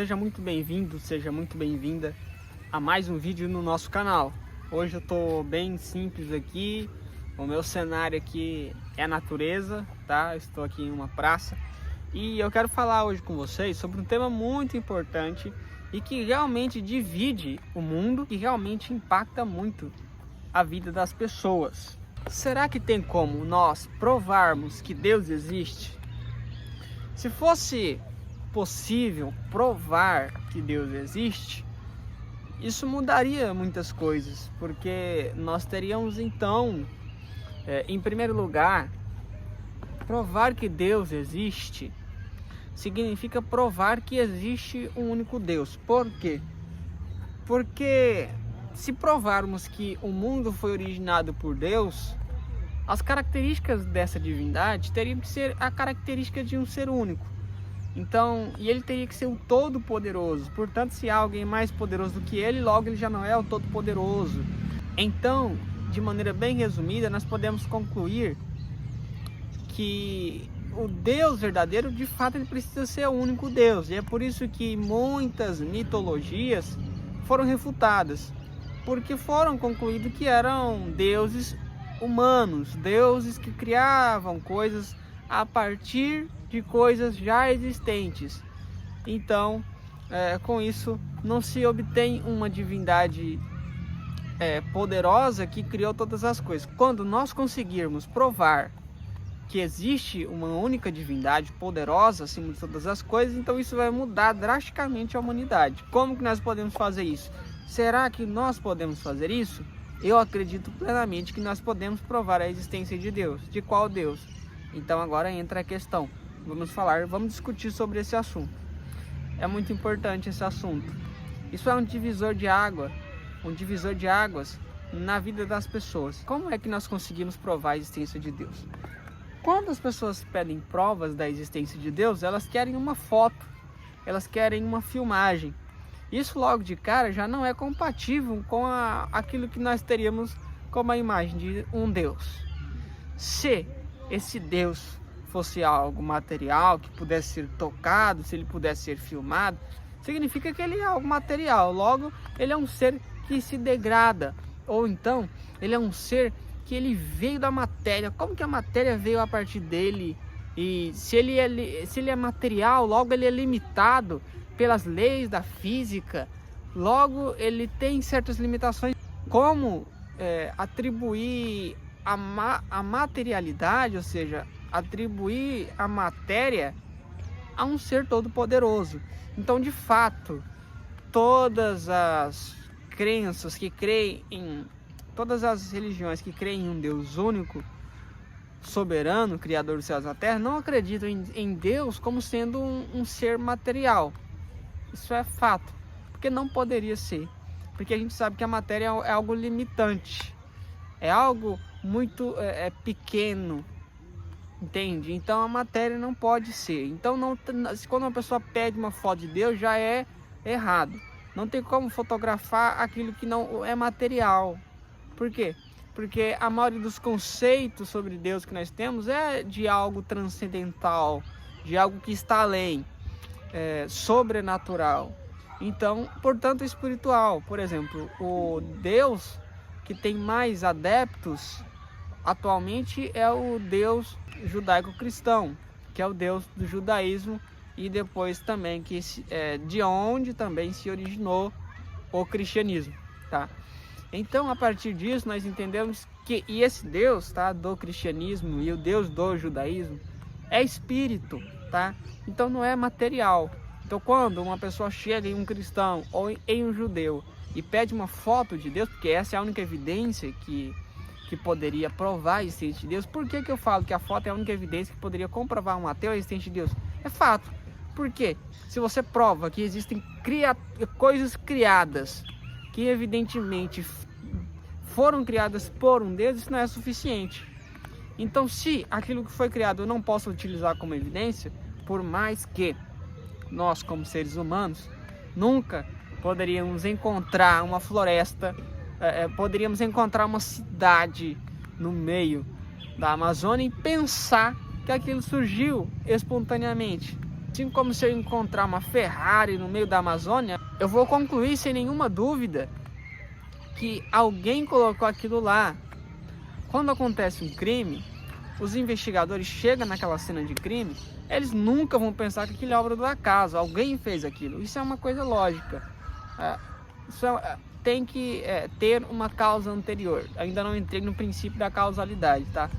Seja muito bem-vindo, seja muito bem-vinda a mais um vídeo no nosso canal. Hoje eu tô bem simples aqui, o meu cenário aqui é a natureza, tá? Eu estou aqui em uma praça e eu quero falar hoje com vocês sobre um tema muito importante e que realmente divide o mundo e realmente impacta muito a vida das pessoas. Será que tem como nós provarmos que Deus existe? Se fosse possível provar que Deus existe, isso mudaria muitas coisas, porque nós teríamos então, em primeiro lugar, provar que Deus existe significa provar que existe um único Deus. Por quê? Porque se provarmos que o mundo foi originado por Deus, as características dessa divindade teriam que ser a característica de um ser único. Então, e ele teria que ser o Todo-Poderoso. Portanto, se há alguém mais poderoso do que ele, logo ele já não é o Todo-Poderoso. Então, de maneira bem resumida, nós podemos concluir que o Deus verdadeiro, de fato, ele precisa ser o único Deus. E é por isso que muitas mitologias foram refutadas, porque foram concluídos que eram deuses humanos, deuses que criavam coisas a partir de coisas já existentes. Então, com isso, não se obtém uma divindade poderosa que criou todas as coisas. Quando nós conseguirmos provar que existe uma única divindade poderosa acima de todas as coisas, então isso vai mudar drasticamente a humanidade. Como que nós podemos fazer isso? Será que nós podemos fazer isso? Eu acredito plenamente que nós podemos provar a existência de Deus. De qual Deus? Então agora entra a questão. Vamos discutir sobre esse assunto. É muito importante esse assunto. Isso é um divisor de águas na vida das pessoas. Como é que nós conseguimos provar a existência de Deus? Quando as pessoas pedem provas da existência de Deus, elas querem uma foto, elas querem uma filmagem. Isso logo de cara já não é compatível com aquilo que nós teríamos como a imagem de um Deus. Se esse Deus fosse algo material, que pudesse ser tocado, se ele pudesse ser filmado, significa que ele é algo material. Logo, ele é um ser que se degrada. Ou então, ele é um ser que ele veio da matéria. Como que a matéria veio a partir dele? E se ele é material, logo ele é limitado pelas leis da física. Logo, ele tem certas limitações. Como atribuir a materialidade, ou seja, atribuir a matéria a um ser todo-poderoso. Então, de fato, todas as crenças que creem em todas as religiões que creem em um Deus único, soberano, criador dos céus e da terra, não acreditam em Deus como sendo um ser material. Isso é fato, porque não poderia ser, porque a gente sabe que a matéria é algo limitante, é algo muito pequeno, entende? Então a matéria não pode ser. Então quando uma pessoa pede uma foto de Deus, já é errado. Não tem como fotografar aquilo que não é material. Por quê? Porque a maioria dos conceitos sobre Deus que nós temos é de algo transcendental, de algo que está além, sobrenatural. Então, portanto, espiritual. Por exemplo, o Deus que tem mais adeptos atualmente é o Deus judaico-cristão, que é o Deus do judaísmo, e depois também de onde também se originou o cristianismo, tá? Então, a partir disso, nós entendemos que esse Deus, tá, do cristianismo e o Deus do judaísmo é espírito, tá? Então não é material. Então, quando uma pessoa chega em um cristão ou em um judeu e pede uma foto de Deus, porque essa é a única evidência que poderia provar a existência de Deus. Por que eu falo que a foto é a única evidência que poderia comprovar um ateu a existência de Deus? É fato. Por quê? Se você prova que existem coisas criadas que evidentemente foram criadas por um Deus, isso não é suficiente. Então, se aquilo que foi criado eu não posso utilizar como evidência, por mais que nós, como seres humanos, nunca poderíamos encontrar uma floresta, poderíamos encontrar uma cidade no meio da Amazônia e pensar que aquilo surgiu espontaneamente. Assim como se eu encontrar uma Ferrari no meio da Amazônia, eu vou concluir sem nenhuma dúvida que alguém colocou aquilo lá. Quando acontece um crime, os investigadores chegam naquela cena de crime, eles nunca vão pensar que aquilo é obra do acaso, alguém fez aquilo. Isso é uma coisa lógica. Tem que ter uma causa anterior. Ainda não entrei no princípio da causalidade, tá?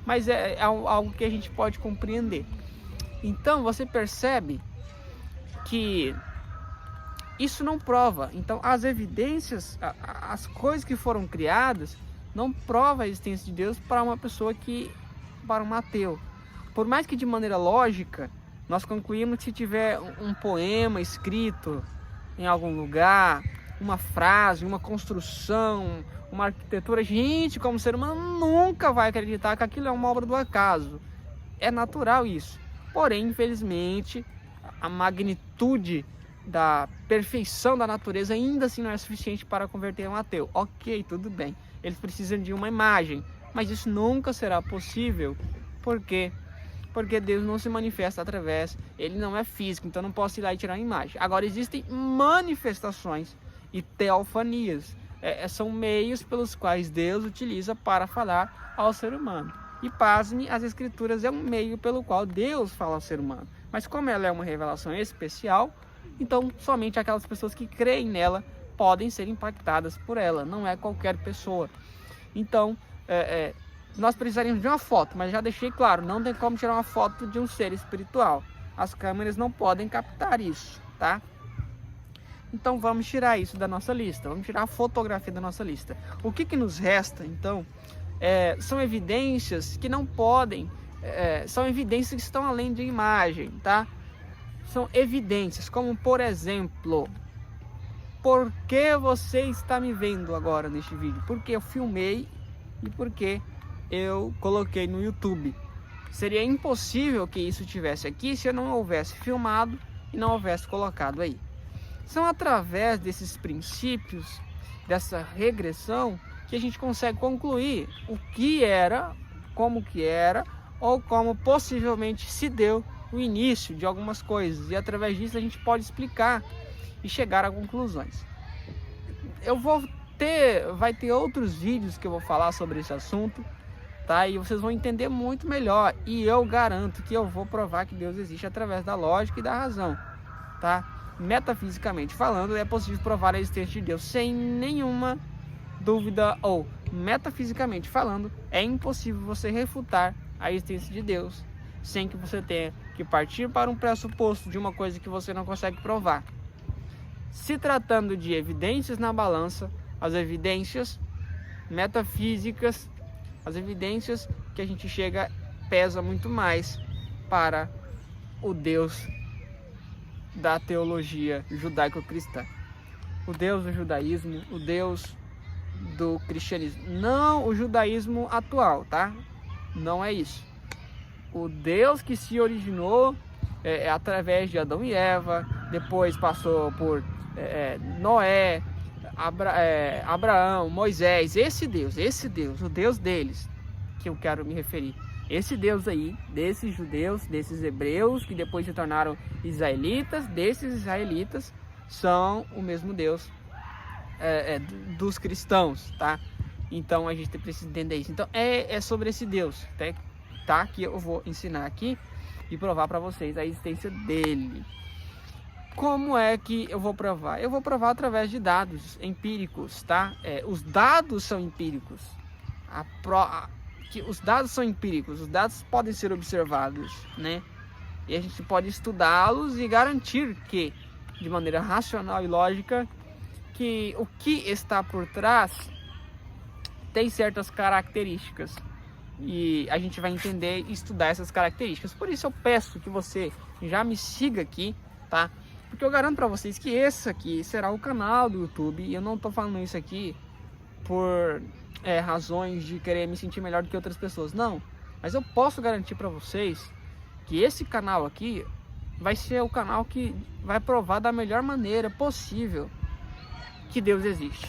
Mas é algo que a gente pode compreender. Então você percebe que isso não prova. Então as evidências, as coisas que foram criadas, não prova a existência de Deus para uma pessoa para um ateu. Por mais que de maneira lógica, nós concluímos que se tiver um poema escrito em algum lugar, uma frase, uma construção, uma arquitetura, a gente como ser humano nunca vai acreditar que aquilo é uma obra do acaso. É natural isso. Porém, infelizmente, a magnitude da perfeição da natureza ainda assim não é suficiente para converter um ateu. Ok, tudo bem. Eles precisam de uma imagem, mas isso nunca será possível. Por quê? Porque Deus não se manifesta através, ele não é físico, então não posso ir lá e tirar uma imagem. Agora existem manifestações e teofanias, são meios pelos quais Deus utiliza para falar ao ser humano. E pasme, as escrituras é um meio pelo qual Deus fala ao ser humano. Mas como ela é uma revelação especial, então somente aquelas pessoas que creem nela podem ser impactadas por ela, não é qualquer pessoa. Então, nós precisaríamos de uma foto, mas já deixei claro, não tem como tirar uma foto de um ser espiritual. As câmeras não podem captar isso, tá? Então vamos tirar isso da nossa lista, vamos tirar a fotografia da nossa lista. O que nos resta, então, são evidências que não podem, são evidências que estão além de imagem, tá? São evidências, como por exemplo, por que você está me vendo agora neste vídeo? Porque eu filmei e porque eu coloquei no YouTube. Seria impossível que isso estivesse aqui se eu não houvesse filmado e não houvesse colocado aí. São através desses princípios, dessa regressão, que a gente consegue concluir o que era, como que era, ou como possivelmente se deu o início de algumas coisas. E através disso a gente pode explicar e chegar a conclusões. Vai ter outros vídeos que eu vou falar sobre esse assunto, tá? E vocês vão entender muito melhor. E eu garanto que eu vou provar que Deus existe através da lógica e da razão, tá? Metafisicamente falando, é possível provar a existência de Deus sem nenhuma dúvida, ou metafisicamente falando, é impossível você refutar a existência de Deus sem que você tenha que partir para um pressuposto de uma coisa que você não consegue provar. Se tratando de evidências na balança, as evidências metafísicas, as evidências que a gente chega, pesa muito mais para o Deus da teologia judaico-cristã. O Deus do judaísmo, o Deus do cristianismo. Não o judaísmo atual, tá? Não é isso. O Deus que se originou através de Adão e Eva, depois passou por Noé, Abraão, Moisés. Esse Deus, o Deus deles, que eu quero me referir. Esse Deus aí, desses judeus, desses hebreus, que depois se tornaram israelitas, desses israelitas, são o mesmo Deus dos cristãos, tá? Então a gente precisa entender isso. Então é sobre esse Deus, tá? Que eu vou ensinar aqui e provar para vocês a existência dele. Como é que eu vou provar? Eu vou provar através de dados empíricos, tá? Os dados são empíricos. Os dados são empíricos, os dados podem ser observados, né? E a gente pode estudá-los e garantir que, de maneira racional e lógica, que o que está por trás tem certas características. E a gente vai entender e estudar essas características. Por isso eu peço que você já me siga aqui, tá? Porque eu garanto para vocês que esse aqui será o canal do YouTube. E eu não tô falando isso aqui por razões de querer me sentir melhor do que outras pessoas, não. Mas eu posso garantir para vocês que esse canal aqui vai ser o canal que vai provar da melhor maneira possível que Deus existe,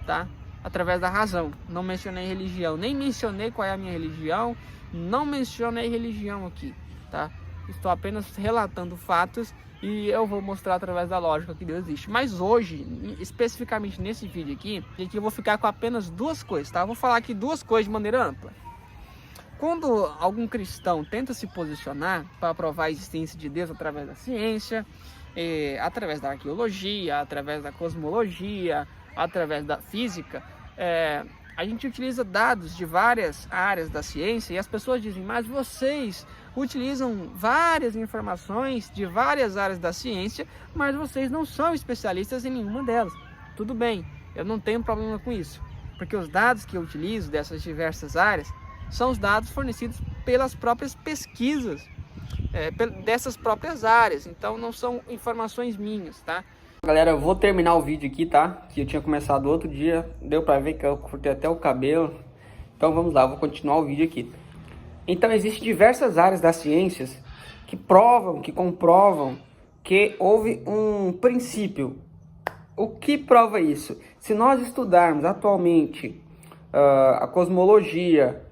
tá? Através da razão. Não mencionei religião, nem mencionei qual é a minha religião, não mencionei religião aqui, tá? Estou apenas relatando fatos e eu vou mostrar através da lógica que Deus existe. Mas hoje, especificamente nesse vídeo aqui eu vou ficar com apenas duas coisas, tá? Eu vou falar aqui duas coisas de maneira ampla. Quando algum cristão tenta se posicionar para provar a existência de Deus através da ciência, através da arqueologia, através da cosmologia, através da física, a gente utiliza dados de várias áreas da ciência e as pessoas dizem, mas vocês utilizam várias informações de várias áreas da ciência, mas vocês não são especialistas em nenhuma delas. Tudo bem, eu não tenho problema com isso, porque os dados que eu utilizo dessas diversas áreas são os dados fornecidos pelas próprias pesquisas dessas próprias áreas, então não são informações minhas, tá? Galera, eu vou terminar o vídeo aqui, tá? Que eu tinha começado outro dia, deu pra ver que eu cortei até o cabelo. Então vamos lá, eu vou continuar o vídeo aqui. Então existem diversas áreas das ciências que provam, que comprovam que houve um princípio. O que prova isso? Se nós estudarmos atualmente a cosmologia,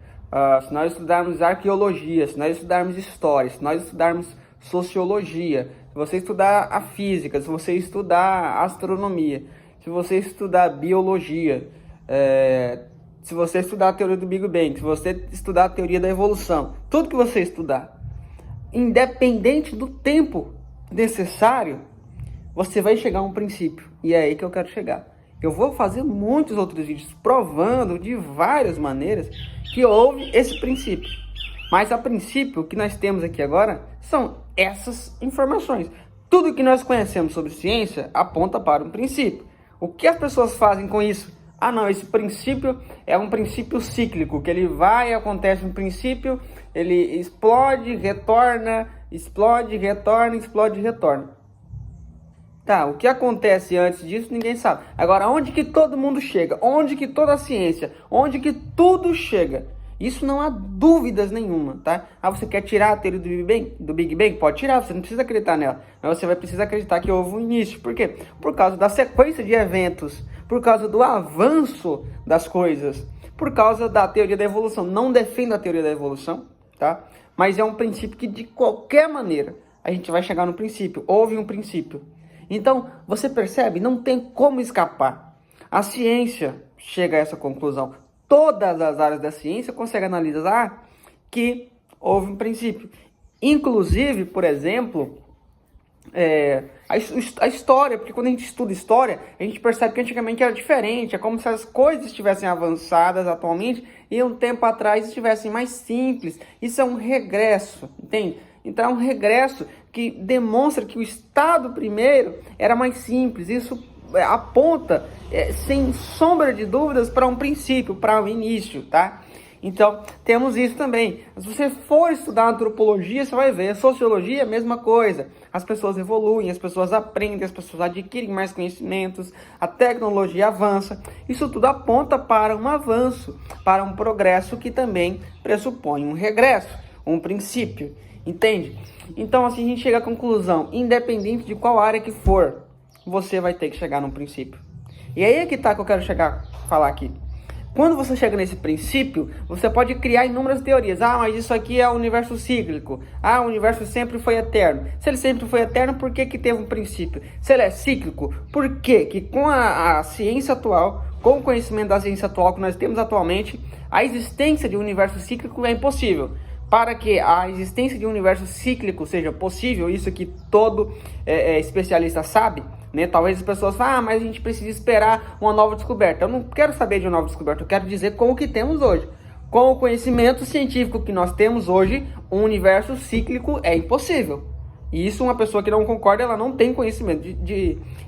se nós estudarmos arqueologia, se nós estudarmos história, se nós estudarmos sociologia, se você estudar a física, se você estudar a astronomia, se você estudar biologia, se você estudar a teoria do Big Bang, se você estudar a teoria da evolução, tudo que você estudar, independente do tempo necessário, você vai chegar a um princípio. E é aí que eu quero chegar. Eu vou fazer muitos outros vídeos provando de várias maneiras que houve esse princípio. Mas a princípio, o que nós temos aqui agora são essas informações. Tudo que nós conhecemos sobre ciência aponta para um princípio. O que as pessoas fazem com isso? Ah não, esse princípio é um princípio cíclico, que ele vai, acontece um princípio, ele explode, retorna, explode, retorna, explode, retorna. Tá, o que acontece antes disso ninguém sabe. Agora, onde que todo mundo chega? Onde que toda a ciência? Onde que tudo chega? Isso não há dúvidas nenhuma, tá? Ah, você quer tirar a teoria do Big Bang? Pode tirar, você não precisa acreditar nela. Mas você vai precisar acreditar que houve um início. Por quê? Por causa da sequência de eventos, por causa do avanço das coisas, por causa da teoria da evolução. Não defendo a teoria da evolução, tá? Mas é um princípio que, de qualquer maneira, a gente vai chegar no princípio. Houve um princípio. Então, você percebe? Não tem como escapar. A ciência chega a essa conclusão. Todas as áreas da ciência conseguem analisar que houve um princípio. Inclusive, por exemplo, a história, porque quando a gente estuda história, a gente percebe que antigamente era diferente. É como se as coisas estivessem avançadas atualmente e um tempo atrás estivessem mais simples. Isso é um regresso, entende? Então é um regresso que demonstra que o estado primeiro era mais simples. Isso aponta, sem sombra de dúvidas, para um princípio, para um início, tá? Então, temos isso também. Se você for estudar antropologia, você vai ver. Sociologia é a mesma coisa. As pessoas evoluem, as pessoas aprendem, as pessoas adquirem mais conhecimentos, a tecnologia avança. Isso tudo aponta para um avanço, para um progresso que também pressupõe um regresso, um princípio. Entende? Então, assim, a gente chega à conclusão, independente de qual área que for, você vai ter que chegar num princípio. E aí é que tá que eu quero falar aqui. Quando você chega nesse princípio, você pode criar inúmeras teorias. Ah, mas isso aqui é o universo cíclico. Ah, o universo sempre foi eterno. Se ele sempre foi eterno, por que que teve um princípio? Se ele é cíclico, por que que com a ciência atual, com o conhecimento da ciência atual que nós temos atualmente, a existência de um universo cíclico é impossível? Para que a existência de um universo cíclico seja possível, isso que todo especialista sabe, né? Talvez as pessoas falem, mas a gente precisa esperar uma nova descoberta. Eu não quero saber de uma nova descoberta, eu quero dizer com o que temos hoje. Com o conhecimento científico que nós temos hoje, um universo cíclico é impossível. E isso, uma pessoa que não concorda, ela não tem conhecimento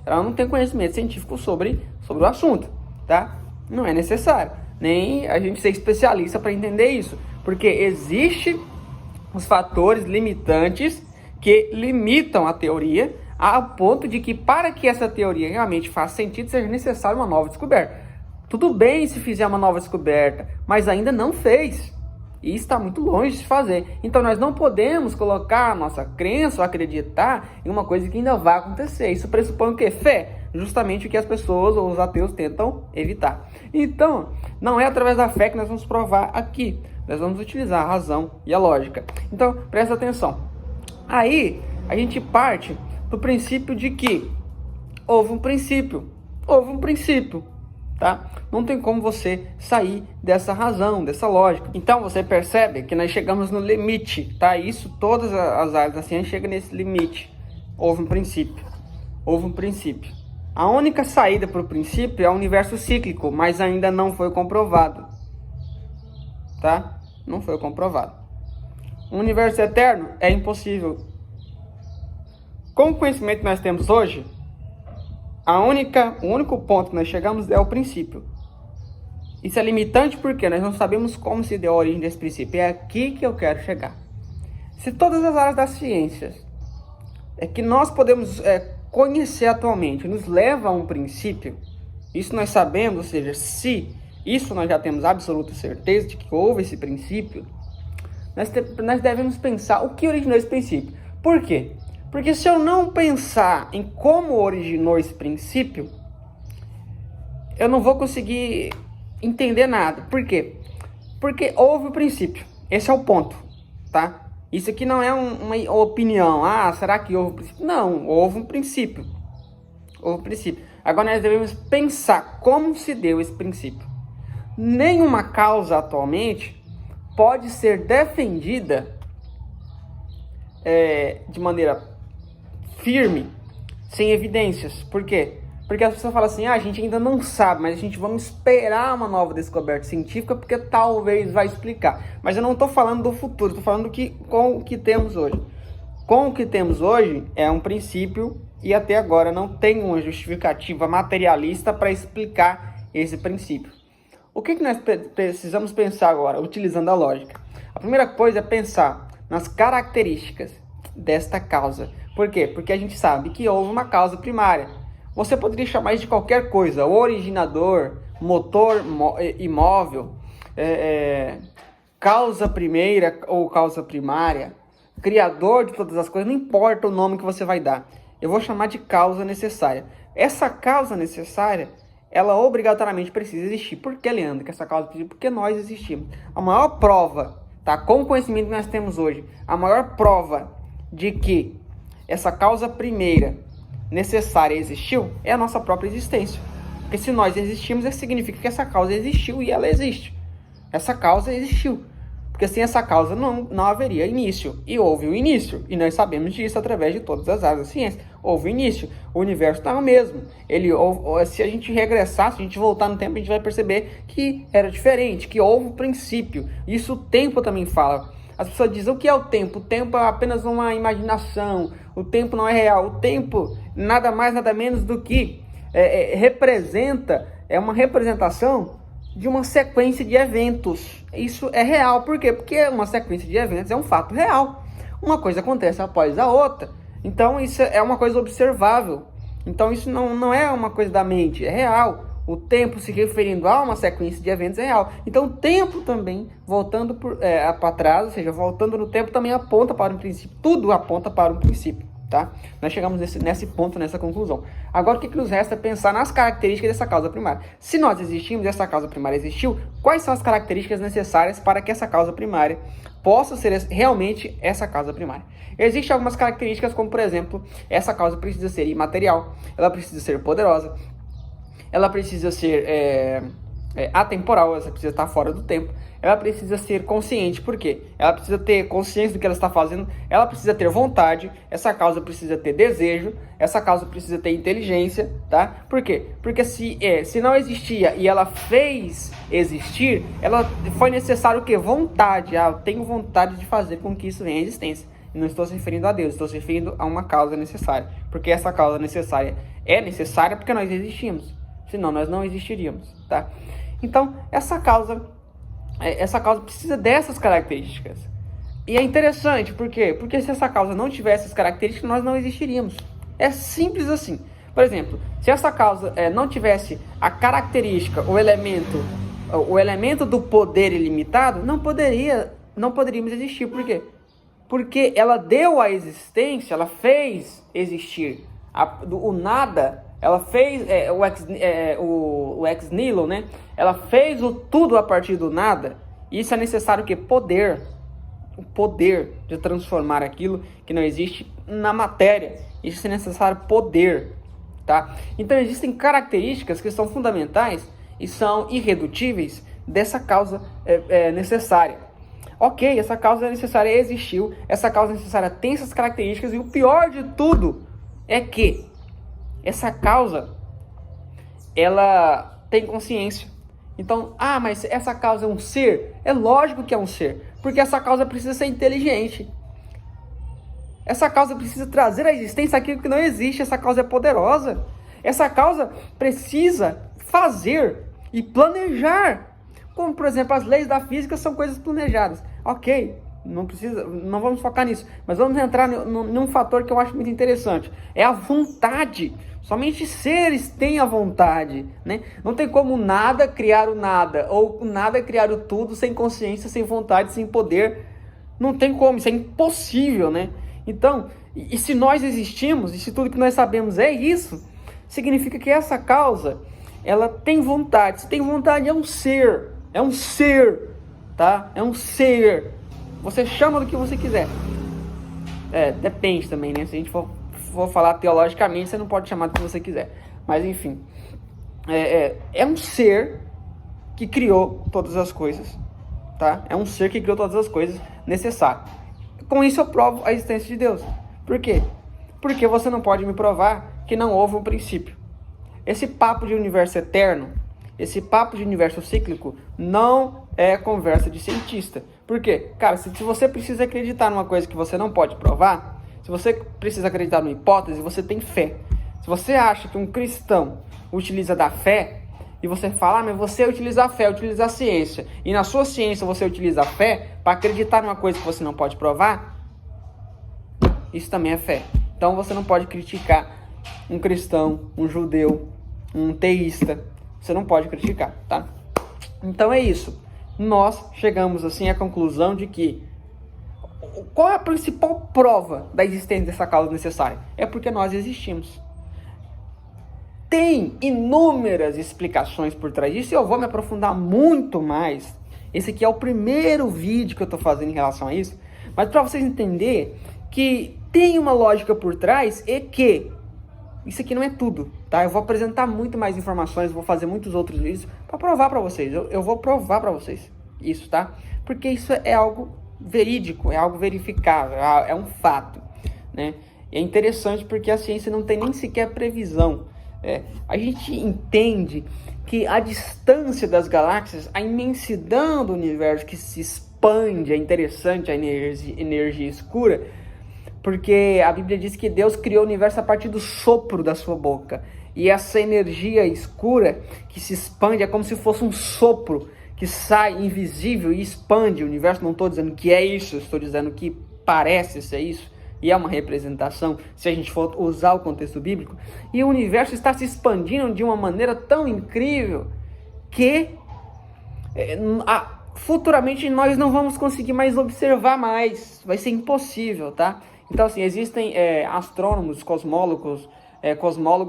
ela não tem conhecimento científico sobre o assunto, tá? Não é necessário, nem a gente ser especialista para entender isso. Porque existem os fatores limitantes que limitam a teoria a ponto de que para que essa teoria realmente faça sentido, seja necessário uma nova descoberta. Tudo bem se fizer uma nova descoberta, mas ainda não fez. E está muito longe de se fazer. Então nós não podemos colocar a nossa crença ou acreditar em uma coisa que ainda vai acontecer. Isso pressupõe o quê? Fé. Justamente o que as pessoas ou os ateus tentam evitar. Então, não é através da fé que nós vamos provar aqui. Nós vamos utilizar a razão e a lógica. Então, presta atenção. Aí a gente parte do princípio de que houve um princípio, tá? Não tem como você sair dessa razão, dessa lógica. Então você percebe que nós chegamos no limite, tá? Isso, todas as áreas da ciência chegam nesse limite. Houve um princípio. A única saída para o princípio é o universo cíclico, mas ainda não foi comprovado, tá? Não foi comprovado. Um universo eterno é impossível. Com o conhecimento que nós temos hoje, o único ponto que nós chegamos é o princípio. Isso é limitante porque nós não sabemos como se deu a origem desse princípio. É aqui que eu quero chegar. Se todas as áreas das ciências que nós podemos conhecer atualmente nos leva a um princípio, isso nós sabemos, ou seja, se isso nós já temos absoluta certeza de que houve esse princípio, nós devemos pensar o que originou esse princípio. Por quê? Porque se eu não pensar em como originou esse princípio, eu não vou conseguir entender nada. Por quê? Porque houve o princípio. Esse é o ponto, tá? Isso aqui não é uma opinião. Ah, será que houve um princípio? Não, houve um princípio. Agora nós devemos pensar como se deu esse princípio. Nenhuma causa atualmente pode ser defendida de maneira firme, sem evidências. Por quê? Porque as pessoas falam assim, a gente ainda não sabe, mas a gente vamos esperar uma nova descoberta científica, porque talvez vai explicar. Mas eu não estou falando do futuro, estou falando com o que temos hoje. Com o que temos hoje é um princípio, e até agora não tem uma justificativa materialista para explicar esse princípio. O que nós precisamos pensar agora, utilizando a lógica? A primeira coisa é pensar nas características desta causa. Por quê? Porque a gente sabe que houve uma causa primária. Você poderia chamar isso de qualquer coisa, originador, motor imóvel, causa primeira ou causa primária, criador de todas as coisas, não importa o nome que você vai dar. Eu vou chamar de causa necessária. Essa causa necessária, ela obrigatoriamente precisa existir. Por que, Leandro, que essa causa precisa? Porque nós existimos. A maior prova, tá, com o conhecimento que nós temos hoje, a maior prova de que essa causa primeira necessária existiu é a nossa própria existência. Porque se nós existimos, isso significa que essa causa existiu e ela existe. Essa causa existiu. Porque sem essa causa não haveria início. E houve um início. E nós sabemos disso através de todas as áreas da ciência. Houve início. O universo está o mesmo. Se a gente regressar, se a gente voltar no tempo, a gente vai perceber que era diferente, que houve um princípio. Isso o tempo também fala. As pessoas dizem, o que é o tempo? O tempo é apenas uma imaginação. O tempo não é real. O tempo, nada mais, nada menos do que é uma representação de uma sequência de eventos. Isso é real. Por quê? Porque uma sequência de eventos é um fato real. Uma coisa acontece após a outra. Então, isso é uma coisa observável. Então, isso não é uma coisa da mente. É real. O tempo se referindo a uma sequência de eventos é real. Então, o tempo também, voltando para trás, ou seja, voltando no tempo, também aponta para um princípio. Tudo aponta para um princípio, tá? Nós chegamos nesse ponto, nessa conclusão. Agora, o que nos resta é pensar nas características dessa causa primária. Se nós existimos, essa causa primária existiu, quais são as características necessárias para que essa causa primária possa ser realmente essa causa primária? Existem algumas características, como, por exemplo, essa causa precisa ser imaterial, ela precisa ser poderosa, ela precisa ser atemporal, ela precisa estar fora do tempo, ela precisa ser consciente. Por quê? Ela precisa ter consciência do que ela está fazendo, ela precisa ter vontade, essa causa precisa ter desejo, essa causa precisa ter inteligência, tá? Por quê? Porque se não existia e ela fez existir, foi necessário o quê? Vontade. Eu tenho vontade de fazer com que isso venha à existência. E não estou se referindo a Deus, estou se referindo a uma causa necessária. Porque essa causa necessária é necessária porque nós existimos. Senão nós não existiríamos, tá? Então, essa causa precisa dessas características. E é interessante, por quê? Porque se essa causa não tivesse essas características, nós não existiríamos. É simples assim. Por exemplo, se essa causa não tivesse a característica, o elemento do poder ilimitado, não poderíamos existir. Por quê? Porque ela deu a existência, ela fez existir o nada. Ela fez o ex nihilo, né? Ela fez o tudo a partir do nada. Isso é necessário o quê? Poder. o poder de transformar aquilo que não existe na matéria. Isso é necessário poder, tá? Então existem características que são fundamentais e são irredutíveis dessa causa necessária. Ok, essa causa necessária existiu, essa causa necessária tem essas características, e o pior de tudo é que essa causa, ela tem consciência. Então, mas essa causa é um ser? É lógico que é um ser, porque essa causa precisa ser inteligente. Essa causa precisa trazer à existência aquilo que não existe. Essa causa é poderosa. Essa causa precisa fazer e planejar. Como, por exemplo, as leis da física são coisas planejadas. Ok, não vamos focar nisso. Mas vamos entrar num fator que eu acho muito interessante. É a vontade. Somente seres têm a vontade, né? Não tem como nada criar o nada, ou nada criar o tudo sem consciência, sem vontade, sem poder. Não tem como, isso é impossível, né? Então, e se nós existimos, e se tudo que nós sabemos é isso, significa que essa causa, ela tem vontade. Se tem vontade, é um ser, tá? É um ser. Você chama do que você quiser. Depende também, né? Se a gente for falar teologicamente, você não pode chamar do que você quiser. Mas enfim, é um ser que criou todas as coisas, tá? É um ser que criou todas as coisas necessárias. Com isso eu provo a existência de Deus. Por quê? Porque você não pode me provar que não houve um princípio. Esse papo de universo eterno, esse papo de universo cíclico, não é conversa de cientista. Por quê? Cara, se você precisa acreditar numa coisa que você não pode provar, se você precisa acreditar numa hipótese, você tem fé. Se você acha que um cristão utiliza da fé, e você fala, mas você utiliza a fé, utiliza a ciência, e na sua ciência você utiliza a fé para acreditar numa coisa que você não pode provar, isso também é fé. Então você não pode criticar um cristão, um judeu, um teísta. Você não pode criticar, tá? Então é isso. Nós chegamos assim à conclusão de que qual é a principal prova da existência dessa causa necessária? É porque nós existimos. Tem inúmeras explicações por trás disso e eu vou me aprofundar muito mais. Esse aqui é o primeiro vídeo que eu estou fazendo em relação a isso. Mas para vocês entenderem que tem uma lógica por trás e que isso aqui não é tudo, tá? Eu vou apresentar muito mais informações, vou fazer muitos outros vídeos para provar para vocês. Eu vou provar para vocês isso, tá? Porque isso é algo verídico, é algo verificável, é um fato, né? E é interessante porque a ciência não tem nem sequer previsão. A gente entende que a distância das galáxias, a imensidão do universo que se expande, é interessante a energia escura, porque a Bíblia diz que Deus criou o universo a partir do sopro da sua boca. E essa energia escura que se expande é como se fosse um sopro que sai invisível e expande o universo. Não estou dizendo que é isso, estou dizendo que parece ser isso. E é uma representação, se a gente for usar o contexto bíblico. E o universo está se expandindo de uma maneira tão incrível que futuramente nós não vamos conseguir mais observar mais. Vai ser impossível, tá? Então, assim, existem astrônomos, cosmólogos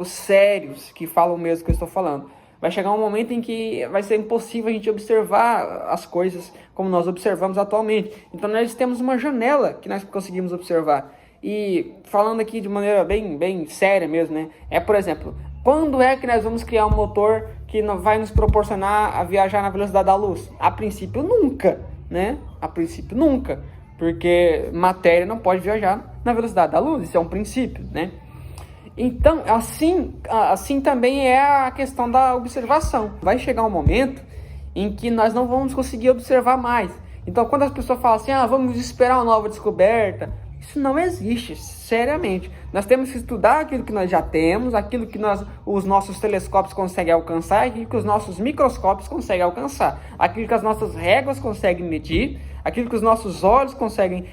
sérios que falam mesmo o que eu estou falando. Vai chegar um momento em que vai ser impossível a gente observar as coisas como nós observamos atualmente. Então, nós temos uma janela que nós conseguimos observar. E falando aqui de maneira bem séria mesmo, né? Por exemplo, quando é que nós vamos criar um motor que vai nos proporcionar a viajar na velocidade da luz? A princípio, nunca, né? A princípio, nunca. Porque matéria não pode viajar na velocidade da luz. Isso é um princípio, né? Então, assim também é a questão da observação. Vai chegar um momento em que nós não vamos conseguir observar mais. Então, quando as pessoas falam assim, vamos esperar uma nova descoberta, isso não existe, seriamente. Nós temos que estudar aquilo que nós já temos, aquilo que os nossos telescópios conseguem alcançar, aquilo que os nossos microscópios conseguem alcançar, aquilo que as nossas réguas conseguem medir, aquilo que os nossos olhos conseguem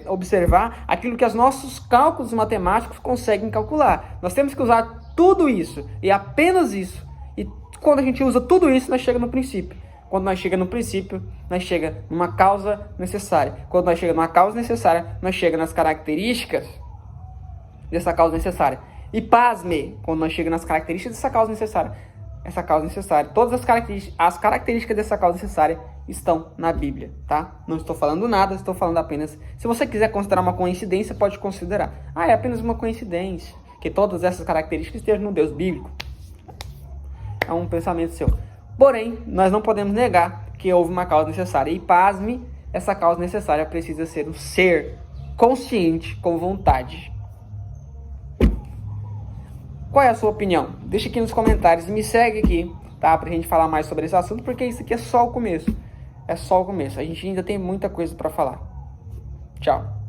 observar, aquilo que os nossos cálculos matemáticos conseguem calcular. Nós temos que usar tudo isso, e apenas isso. E quando a gente usa tudo isso, nós chegamos no princípio. Quando nós chegamos no princípio, nós chegamos numa causa necessária. Quando nós chegamos numa causa necessária, nós chegamos nas características dessa causa necessária. E pasme, quando nós chegamos nas características dessa causa necessária, todas as características dessa causa necessária estão na Bíblia, tá? Não estou falando nada, estou falando apenas... Se você quiser considerar uma coincidência, pode considerar. Ah, é apenas uma coincidência que todas essas características estejam no Deus bíblico. É um pensamento seu. Porém, nós não podemos negar que houve uma causa necessária. E pasme, essa causa necessária precisa ser um ser consciente, com vontade. Qual é a sua opinião? Deixa aqui nos comentários e me segue aqui, tá? Pra gente falar mais sobre esse assunto, porque isso aqui é só o começo. É só o começo. A gente ainda tem muita coisa para falar. Tchau.